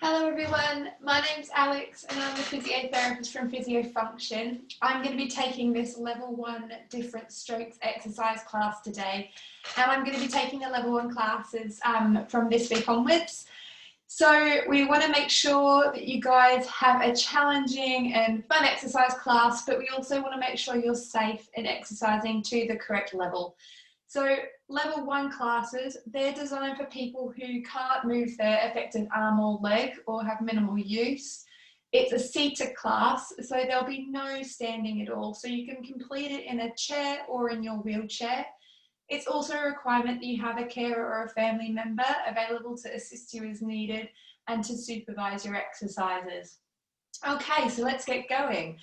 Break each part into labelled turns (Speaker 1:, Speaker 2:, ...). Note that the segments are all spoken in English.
Speaker 1: Hello everyone, my name's Alex and I'm a physiotherapist from Physio Function. I'm going to be taking this level 1 different strokes exercise class today, and I'm going to be taking the level 1 classes from this week onwards. So we want to make sure that you guys have a challenging and fun exercise class, but we also want to make sure you're safe in exercising to the correct level. So level 1 classes, they're designed for people who can't move their affected arm or leg or have minimal use. It's a seated class, so there'll be no standing at all. So you can complete it in a chair or in your wheelchair. It's also a requirement that you have a carer or a family member available to assist you as needed and to supervise your exercises. Okay, so let's get going.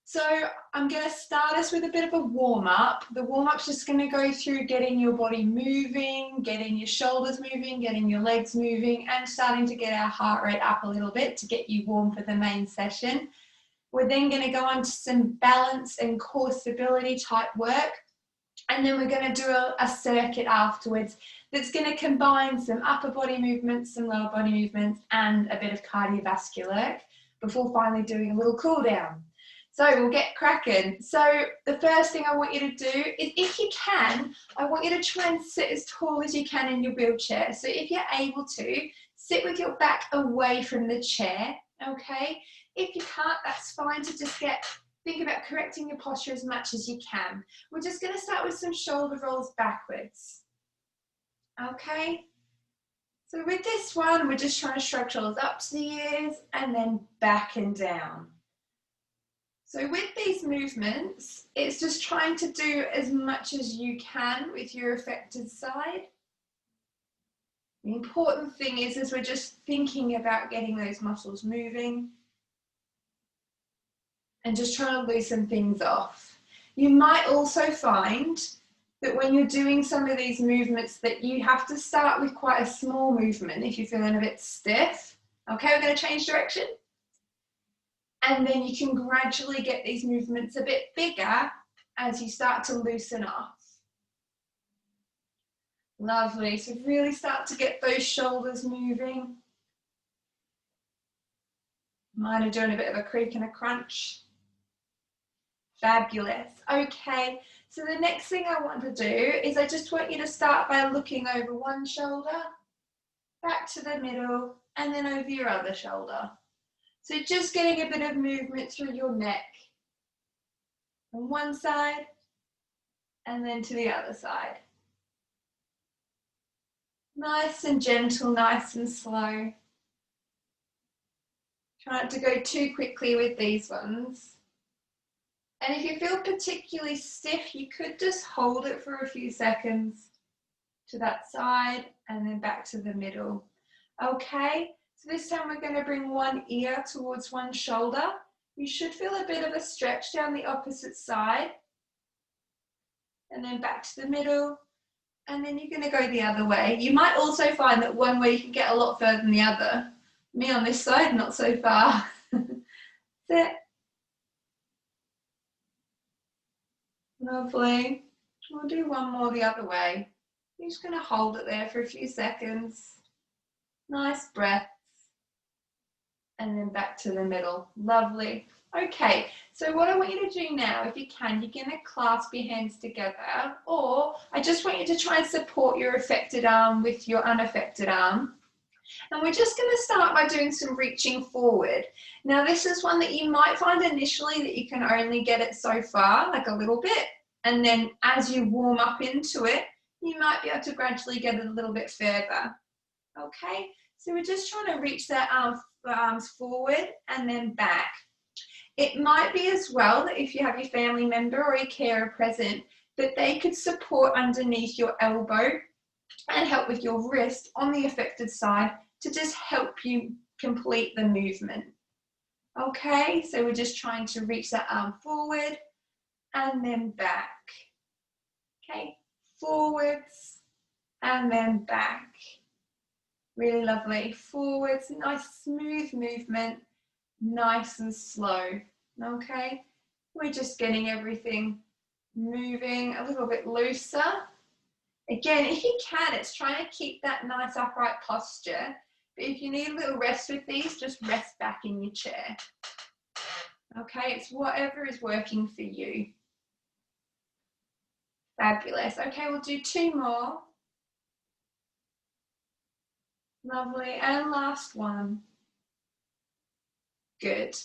Speaker 1: So I'm going to start us with a bit of a warm-up. The warm-up's just going to go through getting your body moving, getting your shoulders moving, getting your legs moving, and starting to get our heart rate up a little bit to get you warm for the main session. We're then going to go on to some balance and core stability type work. And then we're going to do a circuit afterwards that's going to combine some upper body movements, some lower body movements, and a bit of cardiovascular work before finally doing a little cool down. So we'll get cracking. So the first thing I want you to do is, if you can, I want you to try and sit as tall as you can in your wheelchair. So if you're able to, sit with your back away from the chair, okay? If you can't, that's fine to just think about correcting your posture as much as you can. We're just going to start with some shoulder rolls backwards, okay? So with this one, we're just trying to shrug shoulders up to the ears and then back and down. So with these movements, it's just trying to do as much as you can with your affected side. The important thing is we're just thinking about getting those muscles moving and just trying to loosen things off. You might also find that when you're doing some of these movements that you have to start with quite a small movement if you're feeling a bit stiff. Okay, we're going to change direction. And then you can gradually get these movements a bit bigger as you start to loosen off. Lovely, so really start to get those shoulders moving. Mine are doing a bit of a creak and a crunch. Fabulous. Okay, so the next thing I want to do is I just want you to start by looking over one shoulder, back to the middle, and then over your other shoulder. So just getting a bit of movement through your neck from one side and then to the other side. Nice and gentle, nice and slow. Try not to go too quickly with these ones. And if you feel particularly stiff, you could just hold it for a few seconds to that side and then back to the middle. Okay. So this time we're going to bring one ear towards one shoulder. You should feel a bit of a stretch down the opposite side. And then back to the middle. And then you're going to go the other way. You might also find that one way you can get a lot further than the other. Me on this side, not so far. Sit. Lovely. We'll do one more the other way. You're just going to hold it there for a few seconds. Nice breath. And then back to the middle. Lovely. Okay, so what I want you to do now, if you can, you're going to clasp your hands together, or I just want you to try and support your affected arm with your unaffected arm. And we're just going to start by doing some reaching forward. Now this is one that you might find initially that you can only get it so far, like a little bit, and then as you warm up into it, you might be able to gradually get it a little bit further. Okay, so we're just trying to reach that arms forward and then back. It might be as well that if you have your family member or your carer present, that they could support underneath your elbow and help with your wrist on the affected side to just help you complete the movement. Okay, so we're just trying to reach that arm forward and then back. Okay, forwards and then back. Really lovely. Forwards, nice smooth movement, nice and slow. Okay, we're just getting everything moving a little bit looser. Again, if you can, it's trying to keep that nice upright posture. But if you need a little rest with these, just rest back in your chair. Okay, it's whatever is working for you. Fabulous. Okay, we'll do 2 more. Lovely, and last one. Good.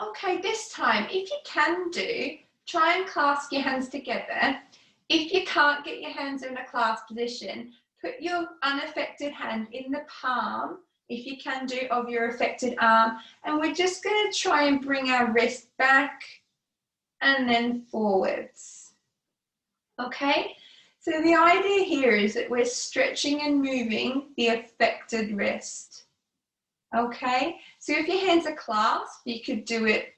Speaker 1: Okay, this time, if you can try and clasp your hands together. If you can't get your hands in a clasped position, put your unaffected hand in the palm, if you can of your affected arm, and we're just going to try and bring our wrist back and then forwards. Okay, so the idea here is that we're stretching and moving the affected wrist. Okay, so if your hands are clasped, you could do it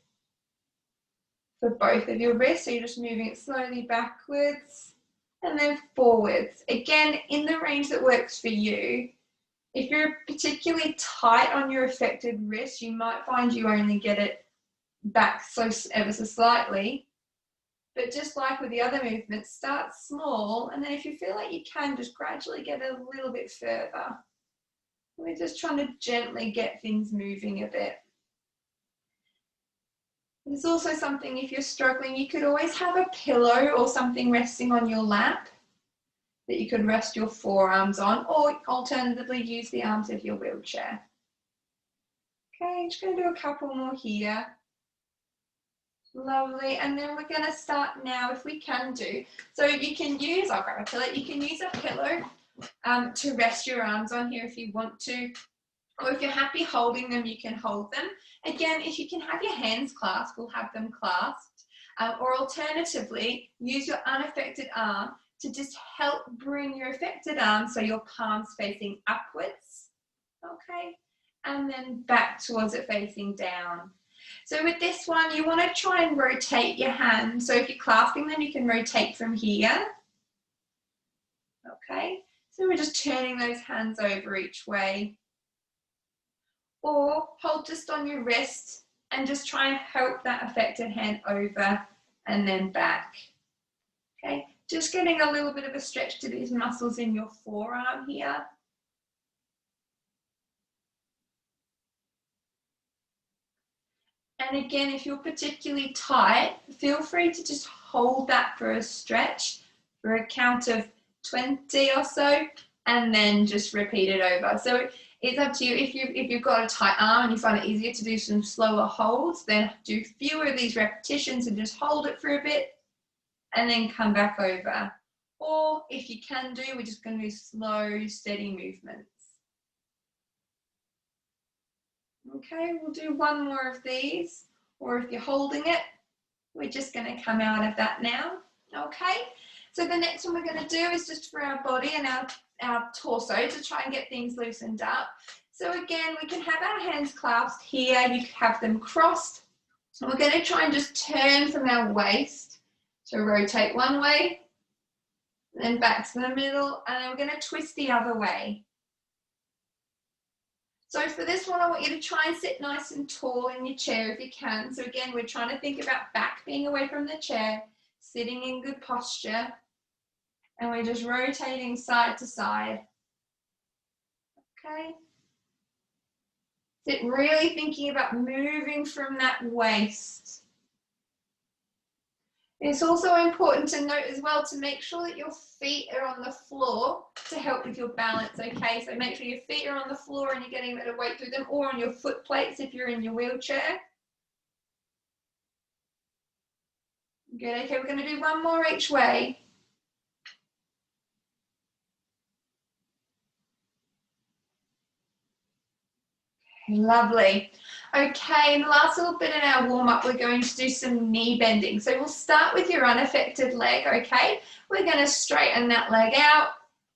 Speaker 1: for both of your wrists, so you're just moving it slowly backwards and then forwards. Again, in the range that works for you. If you're particularly tight on your affected wrist, you might find you only get it back ever so slightly. But just like with the other movements, start small, and then if you feel like you can, just gradually get a little bit further. We're just trying to gently get things moving a bit. There's also something, if you're struggling, you could always have a pillow or something resting on your lap that you could rest your forearms on, or alternatively use the arms of your wheelchair. Okay, just going to do a couple more here. Lovely, and then we're going to start now, if we can so you can use, I'll grab a pillow, you can use a pillow to rest your arms on here if you want to, or if you're happy holding them, you can hold them. Again, if you can have your hands clasped, we'll have them clasped, or alternatively, use your unaffected arm to just help bring your affected arm so your palms facing upwards, okay, and then back towards it facing down. So with this one, you want to try and rotate your hand. So if you're clasping them, you can rotate from here. Okay, so we're just turning those hands over each way. Or hold just on your wrist and just try and help that affected hand over and then back. Okay, just getting a little bit of a stretch to these muscles in your forearm here. And again, if you're particularly tight, feel free to just hold that for a stretch for a count of 20 or so, and then just repeat it over. So it's up to you. If you've got a tight arm and you find it easier to do some slower holds, then do fewer of these repetitions and just hold it for a bit and then come back over. Or if you can we're just going to do slow, steady movements. Okay, we'll do one more of these, or if you're holding it, we're just going to come out of that now. Okay, so the next one we're going to do is just for our body and our torso to try and get things loosened up. So again, we can have our hands clasped here, you can have them crossed. And we're going to try and just turn from our waist. So rotate one way, then back to the middle, and then we're going to twist the other way. So for this one, I want you to try and sit nice and tall in your chair if you can. So again, we're trying to think about back being away from the chair, sitting in good posture, and we're just rotating side to side. Okay. Sit really thinking about moving from that waist. It's also important to note as well to make sure that your feet are on the floor to help with your balance, okay? So make sure your feet are on the floor and you're getting a bit of weight through them, or on your foot plates if you're in your wheelchair. Good, okay, we're going to do one more each way. Lovely. Okay, and the last little bit in our warm-up, we're going to do some knee bending. So we'll start with your unaffected leg, okay? We're going to straighten that leg out,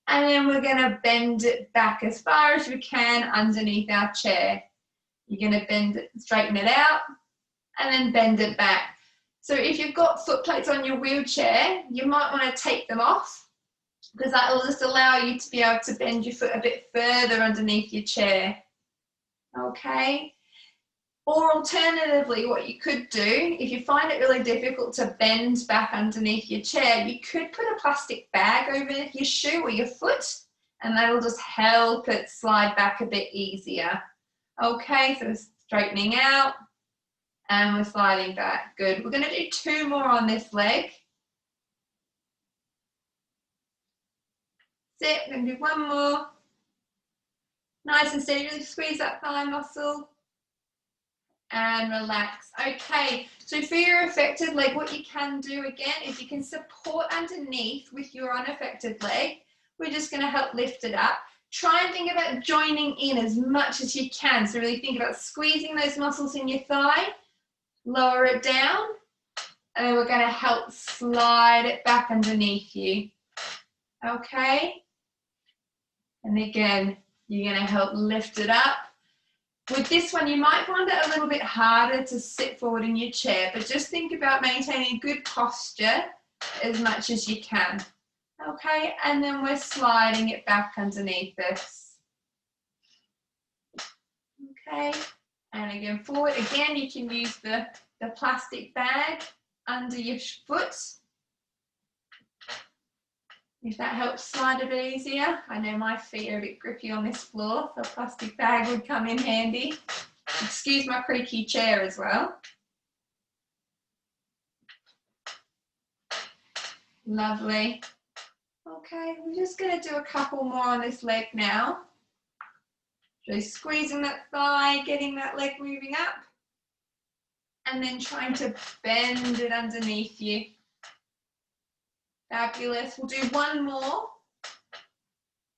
Speaker 1: and then we're going to bend it back as far as we can underneath our chair. You're going to bend it, straighten it out, and then bend it back. So if you've got foot plates on your wheelchair, you might want to take them off, because that will just allow you to be able to bend your foot a bit further underneath your chair. Okay, or alternatively, what you could do, if you find it really difficult to bend back underneath your chair, you could put a plastic bag over your shoe or your foot and that'll just help it slide back a bit easier. Okay, so straightening out, and we're sliding back. Good. We're going to do 2 more on this leg. Sit, we're going to do 1 more. Nice and steady, really squeeze that thigh muscle. And relax. Okay, so for your affected leg, what you can do again is you can support underneath with your unaffected leg. We're just going to help lift it up. Try and think about joining in as much as you can. So really think about squeezing those muscles in your thigh, lower it down, and then we're going to help slide it back underneath you. Okay? And again, you're going to help lift it up. With this one, you might find it a little bit harder to sit forward in your chair, but just think about maintaining good posture as much as you can. Okay, and then we're sliding it back underneath this. Okay, and again forward. Again, you can use the plastic bag under your foot, if that helps slide a bit easier. I know my feet are a bit grippy on this floor, so a plastic bag would come in handy. Excuse my creaky chair as well. Lovely. Okay, we're just going to do a couple more on this leg now. Just squeezing that thigh, getting that leg moving up, and then trying to bend it underneath you. Fabulous. We'll do 1 more.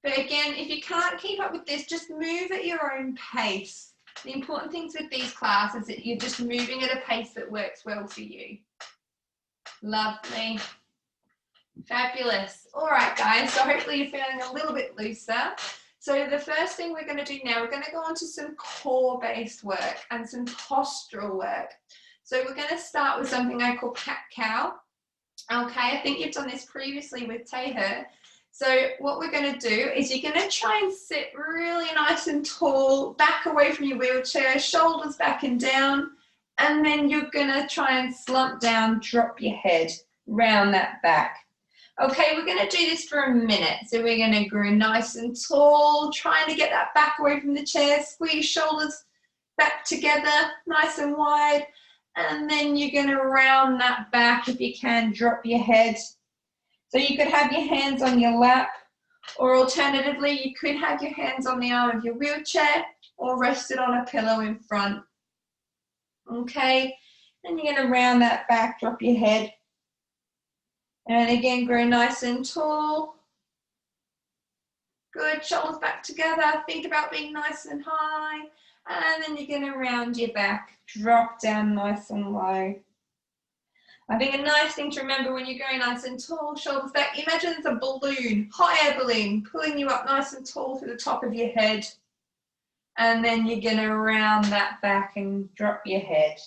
Speaker 1: But again, if you can't keep up with this, just move at your own pace. The important things with these classes is that you're just moving at a pace that works well for you. Lovely. Fabulous. All right, guys, so hopefully you're feeling a little bit looser. So the first thing we're going to do now, we're going to go on to some core-based work and some postural work. So we're going to start with something I call cat-cow. Okay, I think you've done this previously with Teher. So what we're going to do is you're going to try and sit really nice and tall, back away from your wheelchair, shoulders back and down, and then you're going to try and slump down, drop your head, round that back. Okay, we're going to do this for a minute. So we're going to grow nice and tall, trying to get that back away from the chair, squeeze shoulders back together, nice and wide, and then you're going to round that back. If you can, drop your head. So you could have your hands on your lap, or alternatively, you could have your hands on the arm of your wheelchair or rest it on a pillow in front. Okay, and you're going to round that back, drop your head. And again, grow nice and tall. Good, shoulders back together. Think about being nice and high. And then you're going to round your back, drop down nice and low. I think a nice thing to remember when you're going nice and tall, shoulders back, imagine it's a balloon, hot air balloon, pulling you up nice and tall to the top of your head. And then you're going to round that back and drop your head.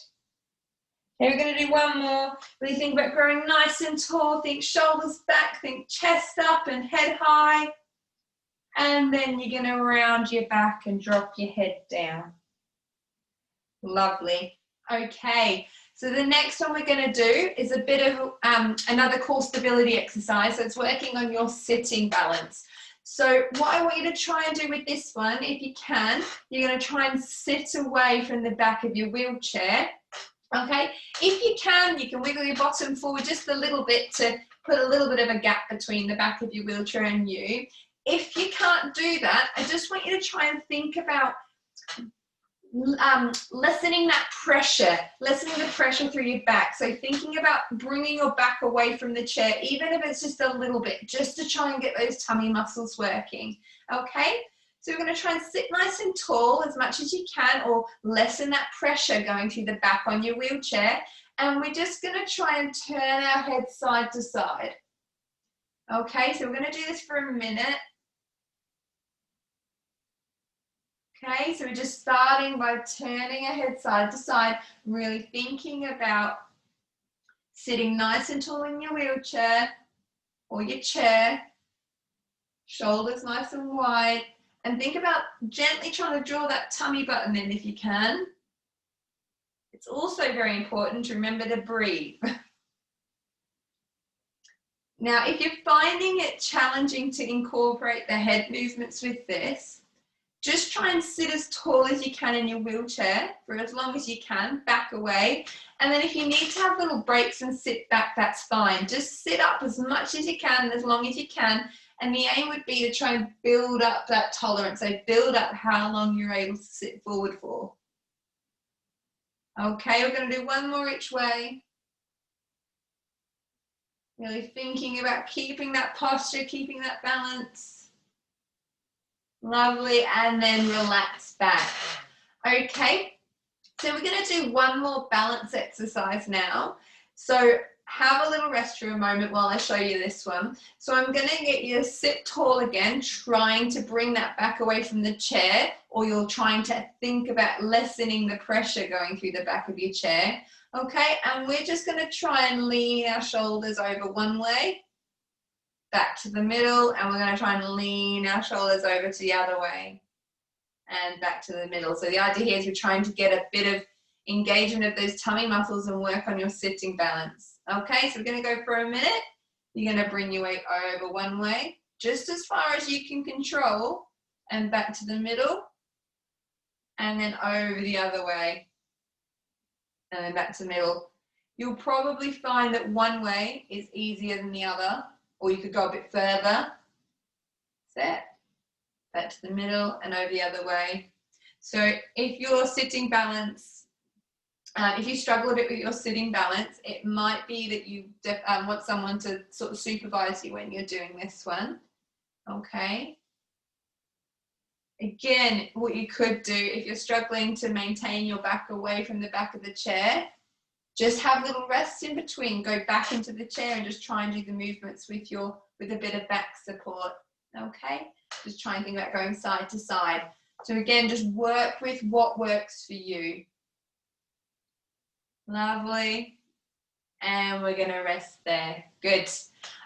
Speaker 1: Okay, we're going to do 1 more. Really think about growing nice and tall. Think shoulders back, think chest up and head high. And then you're going to round your back and drop your head down. Lovely. Okay, so the next one we're going to do is a bit of another core stability exercise. So it's working on your sitting balance. So what I want you to try and do with this one, if you can, you're going to try and sit away from the back of your wheelchair. Okay, if you can wiggle your bottom forward just a little bit to put a little bit of a gap between the back of your wheelchair and you. If you can't do that, I just want you to try and think about lessening that pressure, lessening the pressure through your back. So thinking about bringing your back away from the chair, even if it's just a little bit, just to try and get those tummy muscles working. Okay, so we're going to try and sit nice and tall as much as you can, or lessen that pressure going through the back on your wheelchair. And we're just going to try and turn our head side to side. Okay, so we're going to do this for a minute. Okay, so we're just starting by turning our head side to side, really thinking about sitting nice and tall in your wheelchair or your chair, shoulders nice and wide, and think about gently trying to draw that tummy button in if you can. It's also very important to remember to breathe. Now, if you're finding it challenging to incorporate the head movements with this, just try and sit as tall as you can in your wheelchair for as long as you can, back away. And then if you need to have little breaks and sit back, that's fine. Just sit up as much as you can, as long as you can. And the aim would be to try and build up that tolerance. So build up how long you're able to sit forward for. Okay, we're going to do one more each way. Really thinking about keeping that posture, keeping that balance. Lovely, and then relax back. Okay, so we're going to do one more balance exercise now. So have a little rest for a moment while I show you this one. So I'm going to get you to sit tall again, trying to bring that back away from the chair, or you're trying to think about lessening the pressure going through the back of your chair. Okay, and we're just going to try and lean our shoulders over one way, back to the middle, and we're going to try and lean our shoulders over to the other way and back to the middle. So the idea here is we're trying to get a bit of engagement of those tummy muscles and work on your sitting balance. Okay, so we're going to go for a minute. You're going to bring your weight over one way, just as far as you can control, and back to the middle, and then over the other way, and then back to the middle. You'll probably find that one way is easier than the other, or you could go a bit further. Set, back to the middle and over the other way. So if your sitting balance, if you struggle a bit with your sitting balance, it might be that you want someone to sort of supervise you when you're doing this one. Okay. Again, what you could do if you're struggling to maintain your back away from the back of the chair, just have little rests in between. Go back into the chair and just try and do the movements with a bit of back support. Okay, just try and think about going side to side. So again, just work with what works for you. Lovely. And we're going to rest there. Good.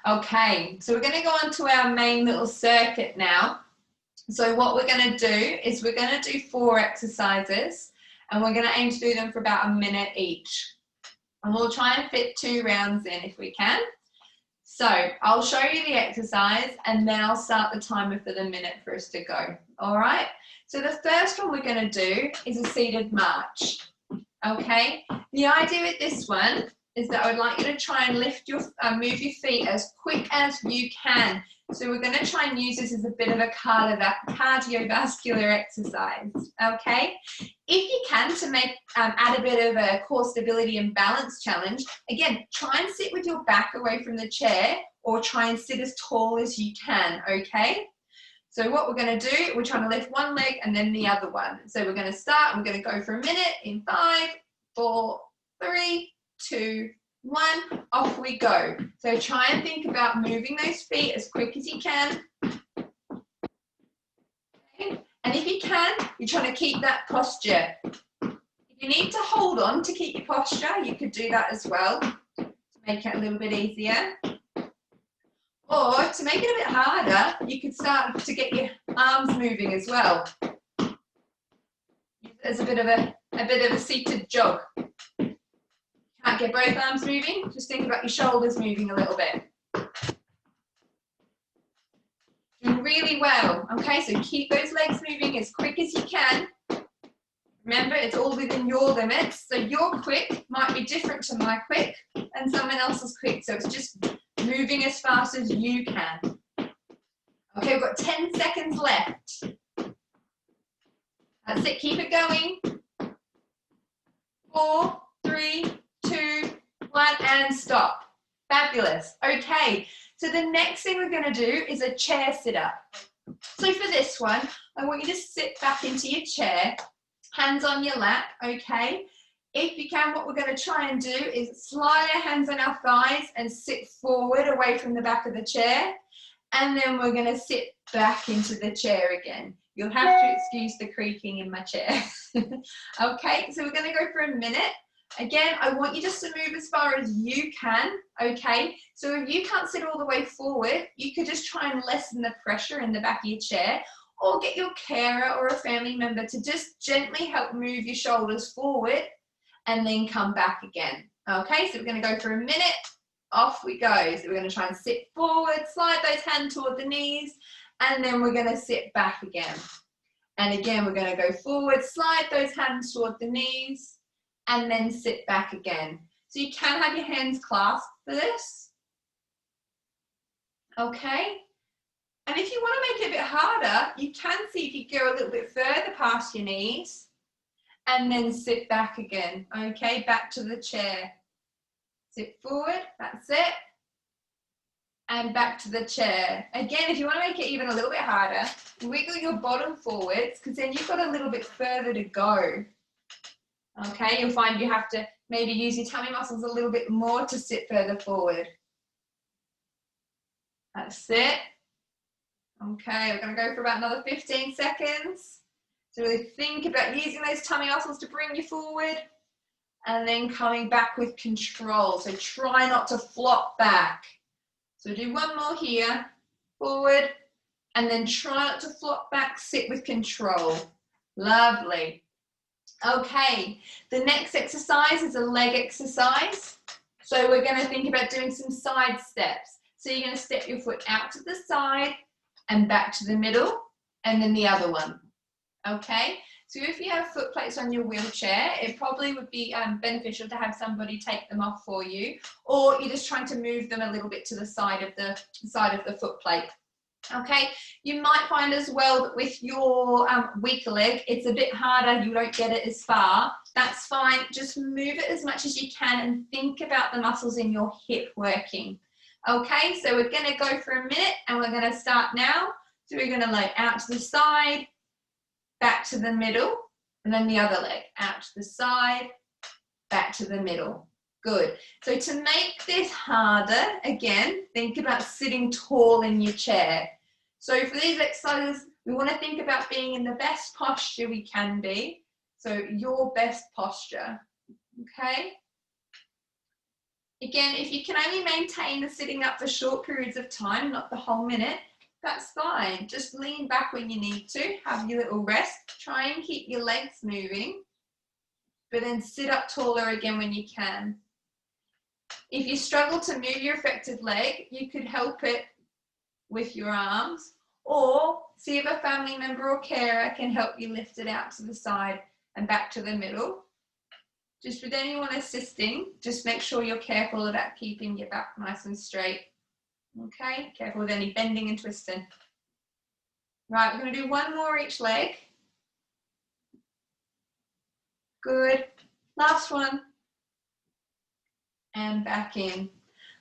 Speaker 1: Okay, so we're going to go on to our main little circuit now. So what we're going to do is we're going to do 4 exercises, and we're going to aim to do them for about a minute each. And we'll try and fit 2 rounds in if we can. So I'll show you the exercise, and then I'll start the timer for the minute for us to go. All right. So the first one we're going to do is a seated march. Okay. The idea with this one is that I would like you to try and move your feet as quick as you can. So we're going to try and use this as a bit of a cardiovascular exercise, okay? If you can, to add a bit of a core stability and balance challenge, again, try and sit with your back away from the chair, or try and sit as tall as you can, okay? So what we're going to do, we're trying to lift one leg and then the other one. So we're going to start, we're going to go for a minute in 5, 4, 3, 2, 1, off we go. So try and think about moving those feet as quick as you can. Okay. And if you can, you're trying to keep that posture. If you need to hold on to keep your posture, you could do that as well, to make it a little bit easier. Or to make it a bit harder, you could start to get your arms moving as well. As a bit of a seated jog. Can't get both arms moving, just think about your shoulders moving a little bit. Doing really well, okay, so keep those legs moving as quick as you can. Remember, it's all within your limits, so your quick might be different to my quick and someone else's quick, so it's just moving as fast as you can. Okay, we've got 10 seconds left. That's it, keep it going. 4, 3, 2, 1, and stop. Fabulous. Okay, so the next thing we're going to do is a chair sit-up. So for this one, I want you to sit back into your chair, hands on your lap, okay? If you can, what we're going to try and do is slide our hands on our thighs and sit forward away from the back of the chair, and then we're going to sit back into the chair again. You'll have to excuse the creaking in my chair. Okay, so we're going to go for a minute. Again, I want you just to move as far as you can, okay? So if you can't sit all the way forward, you could just try and lessen the pressure in the back of your chair, or get your carer or a family member to just gently help move your shoulders forward and then come back again. Okay, so we're going to go for a minute off we go. So we're going to try and sit forward, slide those hands toward the knees, and then we're going to sit back again. And again, we're going to go forward, slide those hands toward the knees, and then sit back again. So you can have your hands clasped for this. Okay. And if you want to make it a bit harder, you can see if you go a little bit further past your knees and then sit back again. Okay, back to the chair. Sit forward, that's it. And back to the chair. Again, if you want to make it even a little bit harder, wiggle your bottom forwards because then you've got a little bit further to go. Okay, you'll find you have to maybe use your tummy muscles a little bit more to sit further forward. That's it. Okay, we're going to go for about another 15 seconds. So really think about using those tummy muscles to bring you forward and then coming back with control. So try not to flop back. So do one more here, forward, and then try not to flop back, sit with control. Lovely. Okay, the next exercise is a leg exercise. So we're going to think about doing some side steps. So you're going to step your foot out to the side and back to the middle, and then the other one. Okay, so if you have foot plates on your wheelchair, it probably would be beneficial to have somebody take them off for you, or you're just trying to move them a little bit to the side of the foot plate. Okay, you might find as well that with your weaker leg, it's a bit harder, you don't get it as far. That's fine, just move it as much as you can and think about the muscles in your hip working. Okay, so we're going to go for a minute and we're going to start now. So we're going to lay out to the side, back to the middle, and then the other leg out to the side, back to the middle. Good. So to make this harder, again, think about sitting tall in your chair. So for these exercises, we want to think about being in the best posture we can be. So your best posture. Okay. Again, if you can only maintain the sitting up for short periods of time, not the whole minute, that's fine. Just lean back when you need to, have your little rest, try and keep your legs moving, but then sit up taller again when you can. If you struggle to move your affected leg, you could help it with your arms, or see if a family member or carer can help you lift it out to the side and back to the middle. Just with anyone assisting, just make sure you're careful about keeping your back nice and straight. Okay, careful with any bending and twisting. Right, we're going to do one more each leg. Good. Last one. And back in.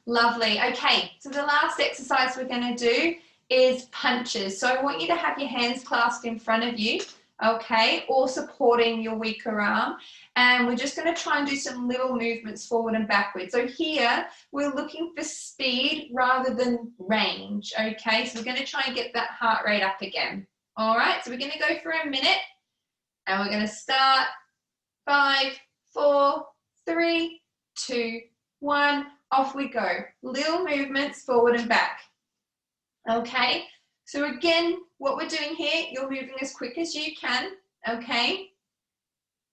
Speaker 1: Lovely. Okay, so the last exercise we're going to do is punches. So I want you to have your hands clasped in front of you, okay, or supporting your weaker arm. And we're just going to try and do some little movements forward and backward. So here, we're looking for speed rather than range, okay? So we're going to try and get that heart rate up again. All right, so we're going to go for a minute. And we're going to start. 5, 4, 3, 2, 1. Off we go. Little movements forward and back. Okay, so again, what we're doing here, you're moving as quick as you can, okay?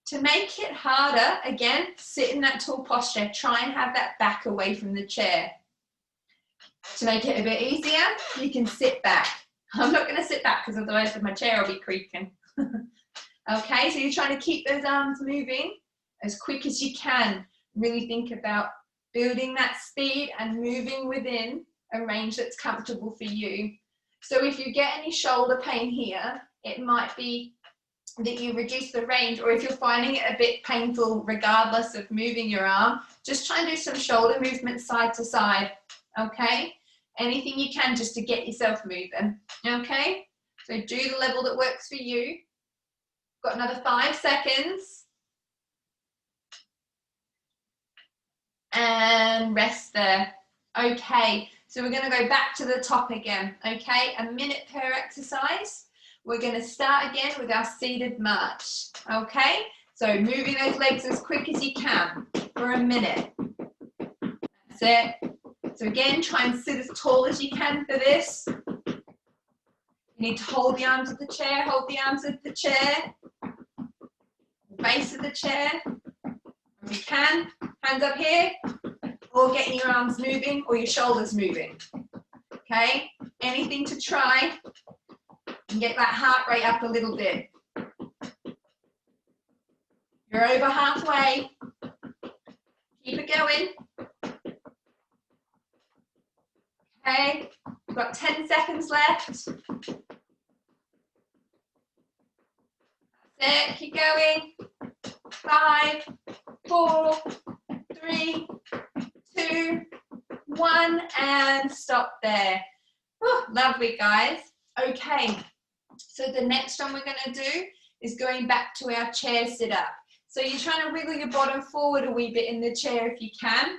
Speaker 1: To make it harder, again, sit in that tall posture. Try and have that back away from the chair. To make it a bit easier, you can sit back. I'm not going to sit back because otherwise my chair will be creaking. Okay, so you're trying to keep those arms moving as quick as you can. Really think about building that speed and moving within a range that's comfortable for you. So if you get any shoulder pain here, it might be that you reduce the range, or if you're finding it a bit painful regardless of moving your arm, just try and do some shoulder movements side to side, okay? Anything you can just to get yourself moving, okay? So do the level that works for you. Got another 5 seconds. And rest there. Okay, so we're going to go back to the top again, okay? A minute per exercise. We're going to start again with our seated march, okay? So moving those legs as quick as you can for a minute. That's it. So again, try and sit as tall as you can for this. You need to hold the arms of the chair, hold the arms of the chair, base of the chair. If you can, hands up here. or getting your arms moving or your shoulders moving. Okay, anything to try and get that heart rate up a little bit. You're over halfway. Keep it going. Okay, we've got 10 seconds left. That's it, keep going. 5, 4, 3, 2, 1, and stop there. Whew, lovely, guys. Okay, so the next one we're going to do is going back to our chair sit-up. So you're trying to wiggle your bottom forward a wee bit in the chair if you can.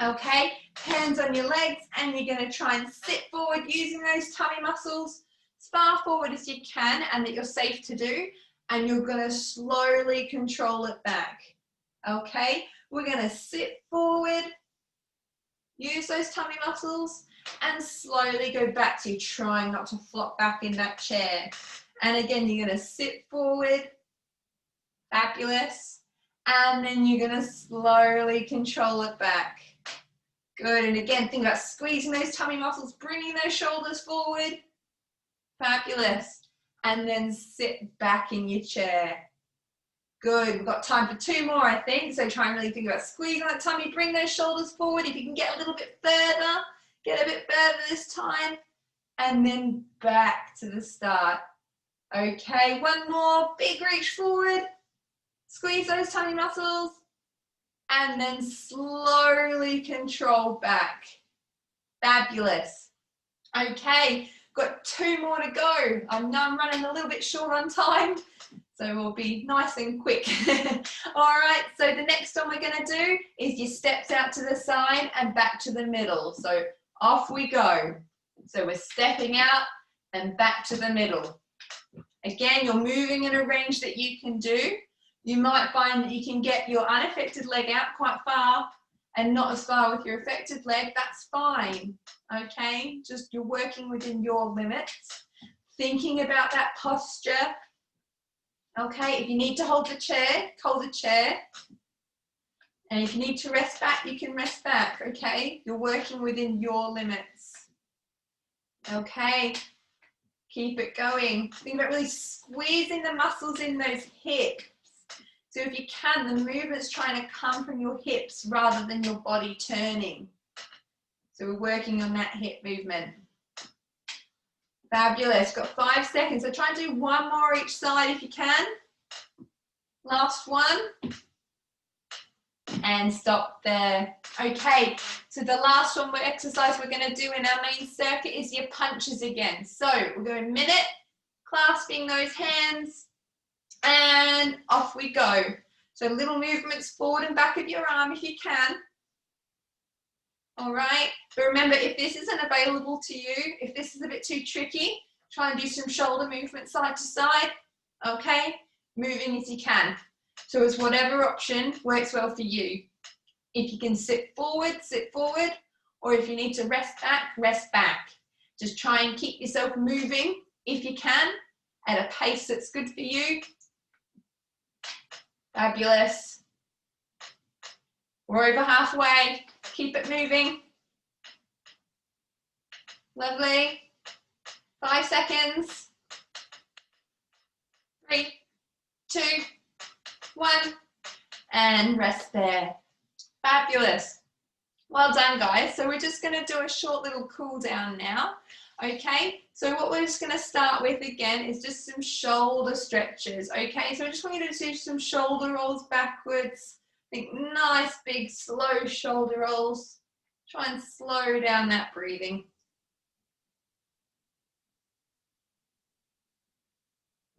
Speaker 1: Okay, hands on your legs, and you're going to try and sit forward using those tummy muscles as far forward as you can and that you're safe to do, and you're going to slowly control it back. Okay, we're going to sit forward, use those tummy muscles, and slowly go back to trying not to flop back in that chair. And again, you're going to sit forward, fabulous, and then you're going to slowly control it back. Good, and again, think about squeezing those tummy muscles, bringing those shoulders forward, fabulous, and then sit back in your chair. Good, we've got time for 2 more, I think, so try and really think about squeezing that tummy, bring those shoulders forward. If you can get a little bit further, get a bit further this time, and then back to the start. Okay, 1 more, big reach forward, squeeze those tummy muscles, and then slowly control back. Fabulous. Okay, got 2 more to go. I know I'm running a little bit short on time, so we'll be nice and quick. All right, so the next one we're going to do is your steps out to the side and back to the middle. So off we go. So we're stepping out and back to the middle. Again, you're moving in a range that you can do. You might find that you can get your unaffected leg out quite far and not as far with your affected leg. That's fine, okay? Just you're working within your limits. Thinking about that posture. Okay, if you need to hold the chair, hold the chair. And if you need to rest back, you can rest back, okay? You're working within your limits. Okay, keep it going. Think about really squeezing the muscles in those hips. So if you can, the movement's trying to come from your hips rather than your body turning. So we're working on that hip movement. Fabulous, got 5 seconds. So try and do 1 more each side if you can. Last one. And stop there. Okay, so the last exercise we're going to do in our main circuit is your punches again. So we're going minute, clasping those hands, and off we go. So little movements forward and back of your arm if you can. All right, but remember, if this isn't available to you, if this is a bit too tricky, try and do some shoulder movement side to side. Okay, moving as you can. So it's whatever option works well for you. If you can sit forward, or if you need to rest back. Just try and keep yourself moving if you can at a pace that's good for you. Fabulous. We're over halfway. Keep it moving. Lovely. 5 seconds. 3, 2, 1. And rest there. Fabulous. Well done, guys. So we're just going to do a short little cool down now. Okay, so what we're just going to start with again is just some shoulder stretches. Okay, so I just want you to do some shoulder rolls backwards. Think nice, big, slow shoulder rolls. Try and slow down that breathing.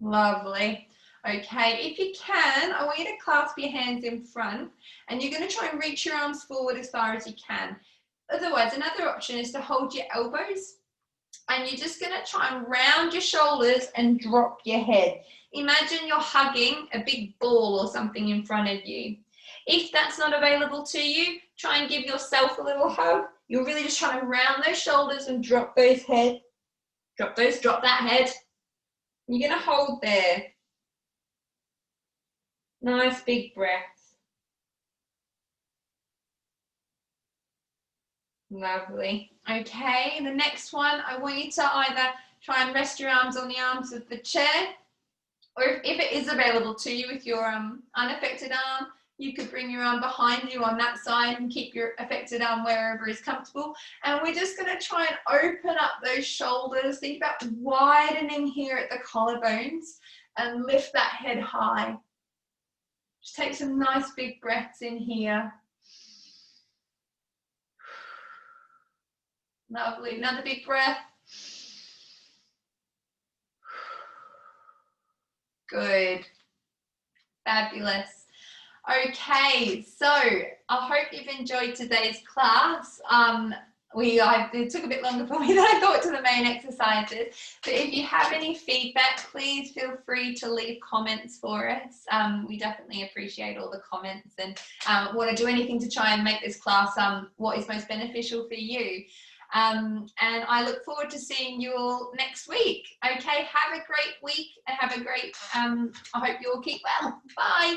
Speaker 1: Lovely. Okay, if you can, I want you to clasp your hands in front, and you're going to try and reach your arms forward as far as you can. Otherwise, another option is to hold your elbows, and you're just going to try and round your shoulders and drop your head. Imagine you're hugging a big ball or something in front of you. If that's not available to you, try and give yourself a little hug. You're really just trying to round those shoulders and drop those head. Drop that head. You're going to hold there. Nice big breath. Lovely. Okay, the next one, I want you to either try and rest your arms on the arms of the chair, or if it is available to you with your unaffected arm, you could bring your arm behind you on that side and keep your affected arm wherever is comfortable. And we're just going to try and open up those shoulders. Think about widening here at the collarbones and lift that head high. Just take some nice big breaths in here. Lovely. Another big breath. Good. Fabulous. Okay, so I hope you've enjoyed today's class. It took a bit longer for me than I thought to the main exercises, but if you have any feedback, please feel free to leave comments for us. We definitely appreciate all the comments and want to do anything to try and make this class what is most beneficial for you. And I look forward to seeing you all next week. Okay, have a great week and have a great, I hope you all keep well. Bye.